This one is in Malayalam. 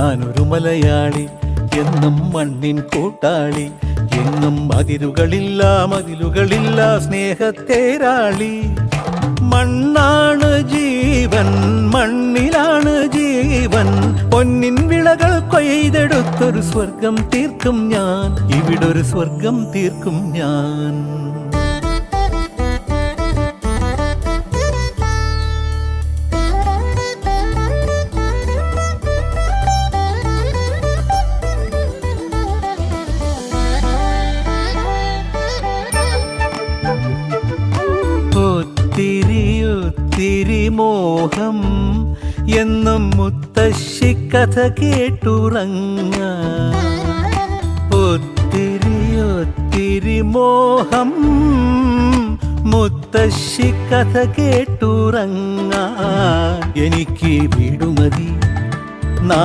ഞാനൊരു മലയാളി, എന്നും മണ്ണിൻ കൂട്ടാളി, എങ്ങും മതിലുകളില്ല സ്നേഹത്തേരാളി. മണ്ണാണ് ജീവൻ, മണ്ണിലാണ് ജീവൻ, പൊന്നിൻ വിളകൾ കൊയ്തെടുത്തൊരു സ്വർഗം തീർക്കും ഞാൻ, ഇവിടൊരു സ്വർഗം തീർക്കും ഞാൻ. ഒത്തിരി മോഹം എന്നും മുത്തശ്ശി കഥ കേട്ടുറങ്ങാൻ. ഒത്തിരി മോഹം മുത്തശ്ശി കഥ കേട്ടുറങ്ങാൻ. എനിക്ക് വീടുമതി, നാ